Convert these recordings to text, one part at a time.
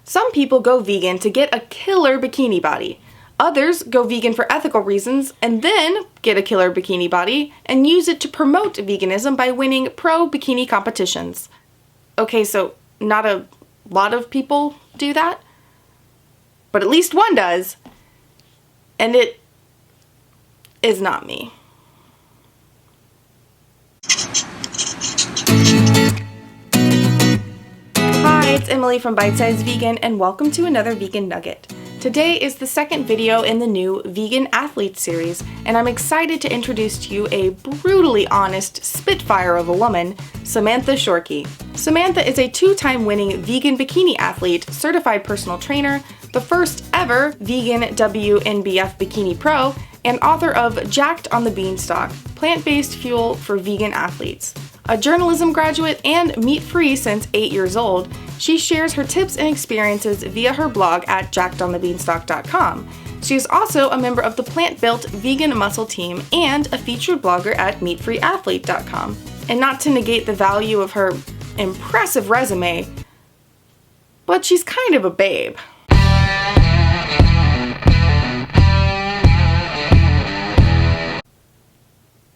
Some people go vegan to get a killer bikini body. Others go vegan for ethical reasons and then get a killer bikini body and use it to promote veganism by winning pro-bikini competitions. Okay, so not a lot of people do that, but at least one does, and it is not me. Hi, it's Emily from Bite Size Vegan, and welcome to another Vegan Nugget. Today is the second video in the new Vegan Athlete series, and I'm excited to introduce to you a brutally honest spitfire of a woman, Samantha Shorkey. Samantha is a two-time winning vegan bikini athlete, certified personal trainer, the first ever vegan WNBF Bikini Pro, and author of Jacked on the Beanstalk, Plant-Based Fuel for Vegan Athletes. A journalism graduate and meat-free since 8 years old, she shares her tips and experiences via her blog at jackedonthebeanstalk.com. She is also a member of the plant-built vegan muscle team and a featured blogger at meatfreeathlete.com. And not to negate the value of her impressive resume, but she's kind of a babe.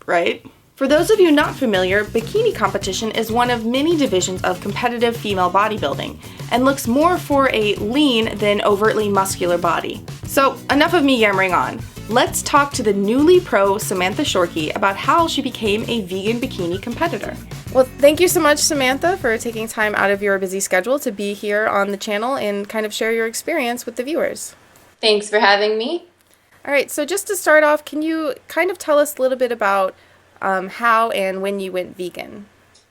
Right? For those of you not familiar, bikini competition is one of many divisions of competitive female bodybuilding and looks more for a lean than overtly muscular body. So enough of me yammering on. Let's talk to the newly pro Samantha Shorkey about how she became a vegan bikini competitor. Well, thank you so much, Samantha, for taking time out of your busy schedule to be here on the channel and kind of share your experience with the viewers. Thanks for having me. All right, so just to start off, can you kind of tell us a little bit about how and when you went vegan?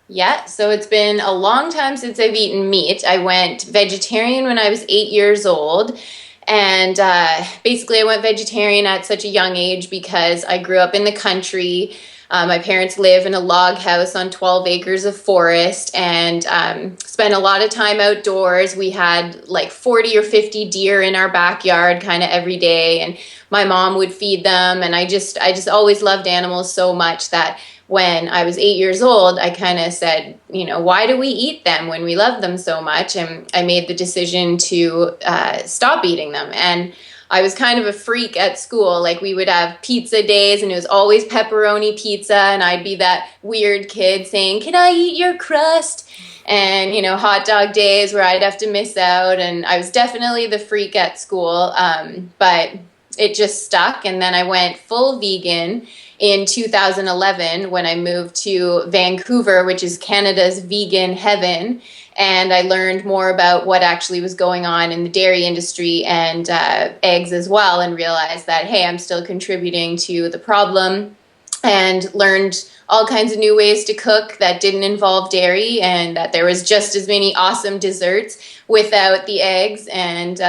Yeah, so it's been a long time since I've eaten meat. I went vegetarian when I was 8 years old. And basically I went vegetarian at such a young age because I grew up in the country. My parents live in a log house on 12 acres of forest and spent a lot of time outdoors. We had like 40 or 50 deer in our backyard kind of every day, and my mom would feed them. And I just always loved animals so much that when I was 8 years old, I kind of said, you know, why do we eat them when we love them so much? And I made the decision to stop eating them. And I was kind of a freak at school. Like, we would have pizza days and it was always pepperoni pizza. And I'd be that weird kid saying, can I eat your crust? And, you know, hot dog days where I'd have to miss out. And I was definitely the freak at school. But it just stuck. And then I went full vegan in 2011 when I moved to Vancouver, which is Canada's vegan heaven. And I learned more about what actually was going on in the dairy industry and eggs as well, and realized that, hey, I'm still contributing to the problem, and learned all kinds of new ways to cook that didn't involve dairy, and that there was just as many awesome desserts without the eggs. And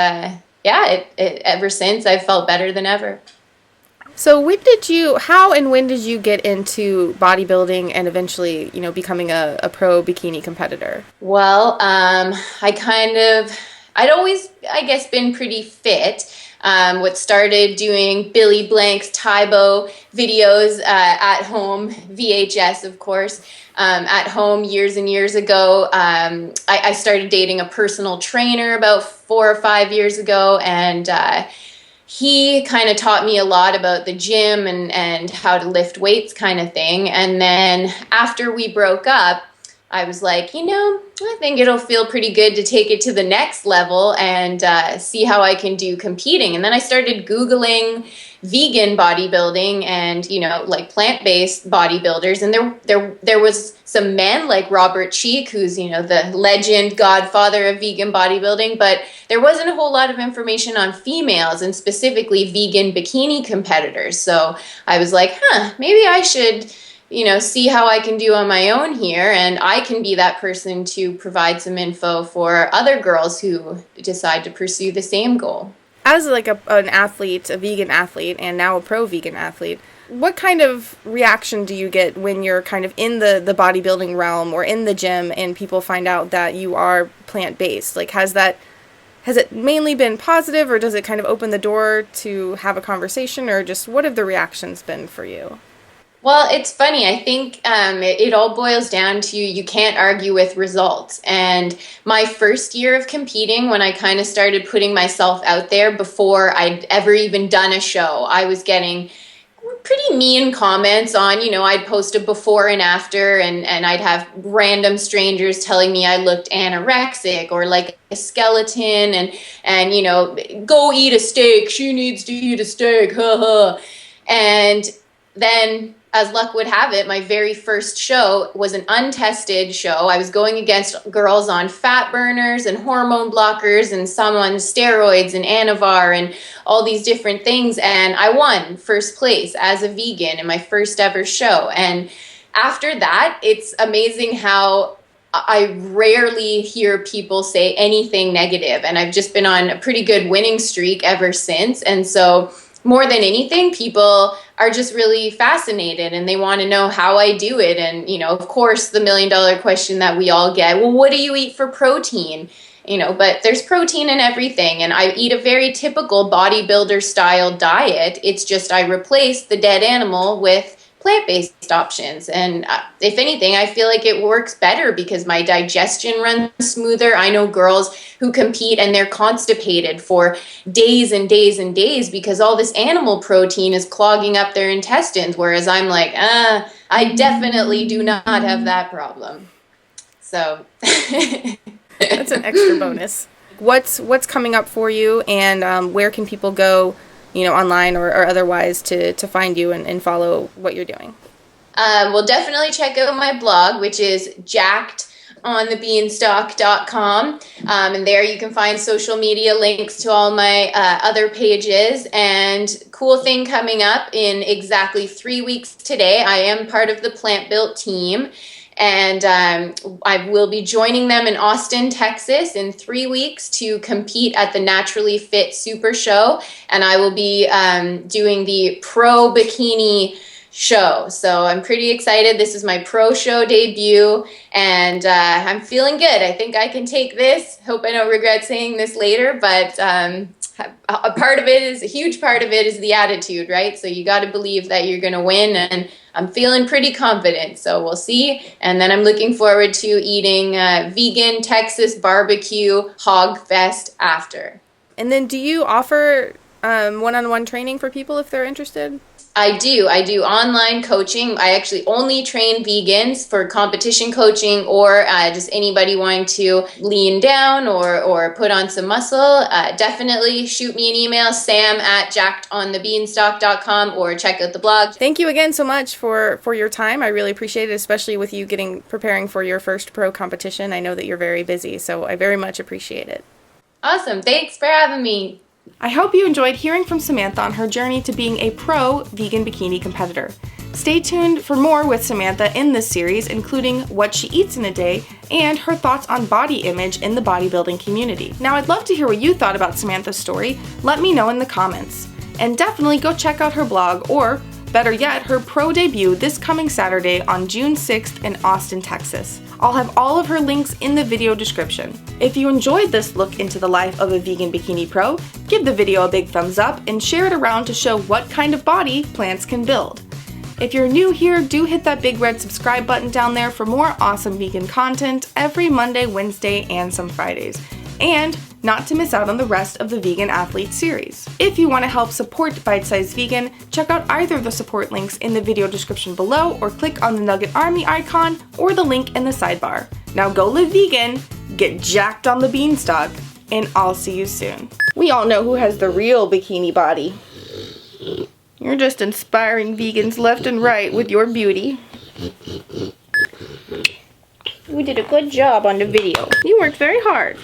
ever since, I've felt better than ever. So how and when did you get into bodybuilding and eventually, you know, becoming a pro bikini competitor? Well, I'd always, I guess, been pretty fit. What started doing Billy Blank's Tybo videos at home, VHS, of course, at home years and years ago. I started dating a personal trainer about 4 or 5 years ago, and he kind of taught me a lot about the gym and how to lift weights kind of thing. And then after we broke up, I was like, you know, I think it'll feel pretty good to take it to the next level and see how I can do competing. And then I started Googling vegan bodybuilding and, you know, like plant-based bodybuilders. And there was some men like Robert Cheek, who's, you know, the legend godfather of vegan bodybuilding, but there wasn't a whole lot of information on females and specifically vegan bikini competitors. So I was like, maybe I should, you know, see how I can do on my own here, and I can be that person to provide some info for other girls who decide to pursue the same goal. As like an athlete, a vegan athlete, and now a pro vegan athlete, what kind of reaction do you get when you're kind of in the bodybuilding realm or in the gym and people find out that you are plant-based? Like, has it mainly been positive, or does it kind of open the door to have a conversation, or just what have the reactions been for you? Well, it's funny. I think it all boils down to you can't argue with results. And my first year of competing, when I kind of started putting myself out there before I'd ever even done a show, I was getting pretty mean comments on, I'd post a before and after, and I'd have random strangers telling me I looked anorexic or like a skeleton, and go eat a steak. She needs to eat a steak. And then, as luck would have it, my very first show was an untested show. I was going against girls on fat burners and hormone blockers and some on steroids and Anavar and all these different things. And I won first place as a vegan in my first ever show. And after that, it's amazing how I rarely hear people say anything negative. And I've just been on a pretty good winning streak ever since. And so more than anything, people are just really fascinated and they want to know how I do it. And, of course, the $1 million question that we all get, well, what do you eat for protein? But there's protein in everything. And I eat a very typical bodybuilder style diet. It's just I replace the dead animal with plant-based options. And if anything, I feel like it works better because my digestion runs smoother. I know girls who compete and they're constipated for days and days and days because all this animal protein is clogging up their intestines, whereas I'm like, I definitely do not have that problem. So that's an extra bonus. What's coming up for you, and where can people go online or otherwise to find you and follow what you're doing? Well, definitely check out my blog, which is jackedonthebeanstalk.com. And there you can find social media links to all my other pages. And cool thing coming up in exactly 3 weeks today, I am part of the Plant Built team. And I will be joining them in Austin, Texas in 3 weeks to compete at the Naturally Fit Super Show. And I will be doing the Pro Bikini show. So I'm pretty excited. This is my pro show debut and I'm feeling good. I think I can take this. Hope I don't regret saying this later, but a huge part of it is the attitude, right? So you got to believe that you're going to win, and I'm feeling pretty confident. So we'll see. And then I'm looking forward to eating vegan Texas barbecue hog fest after. And then do you offer one-on-one training for people if they're interested? I do online coaching. I actually only train vegans for competition coaching or just anybody wanting to lean down or put on some muscle. Definitely shoot me an email, sam@jackedonthebeanstalk.com, or check out the blog. Thank you again so much for your time. I really appreciate it, especially with you preparing for your first pro competition. I know that you're very busy, so I very much appreciate it. Awesome. Thanks for having me. I hope you enjoyed hearing from Samantha on her journey to being a pro vegan bikini competitor. Stay tuned for more with Samantha in this series, including what she eats in a day and her thoughts on body image in the bodybuilding community. Now, I'd love to hear what you thought about Samantha's story. Let me know in the comments. And definitely go check out her blog, or better yet, her pro debut this coming Saturday on June 6th in Austin, Texas. I'll have all of her links in the video description. If you enjoyed this look into the life of a vegan bikini pro, give the video a big thumbs up and share it around to show what kind of body plants can build. If you're new here, do hit that big red subscribe button down there for more awesome vegan content every Monday, Wednesday, and some Fridays. And not to miss out on the rest of the Vegan Athlete series. If you want to help support Bite Size Vegan, check out either of the support links in the video description below, or click on the Nugget Army icon or the link in the sidebar. Now go live vegan, get jacked on the beanstalk, and I'll see you soon. We all know who has the real bikini body. You're just inspiring vegans left and right with your beauty. You did a good job on the video. You worked very hard.